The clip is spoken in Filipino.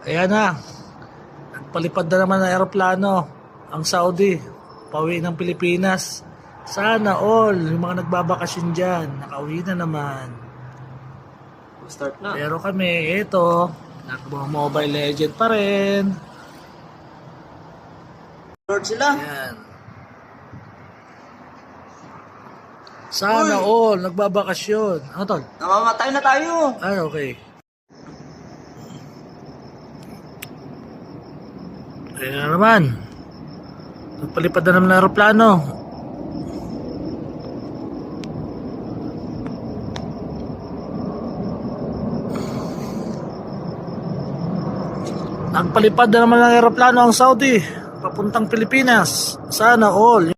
Ayan na, nagpalipad na naman ng eroplano ang Saudi, pauwi ng Pilipinas. Sana all, yung mga nagbabakasyon dyan, nakauwi na naman. Start na. Pero kami, ito, Mobile Legend pa rin. Lord sila. Ayan. Sana all, nagbabakasyon. Ano tol? Namamatay na tayo. Ah, okay. Ayan na naman. Nagpalipad na naman ng aeroplano. Nagpalipad na naman ng aeroplano ang Saudi papuntang Pilipinas. Sana all.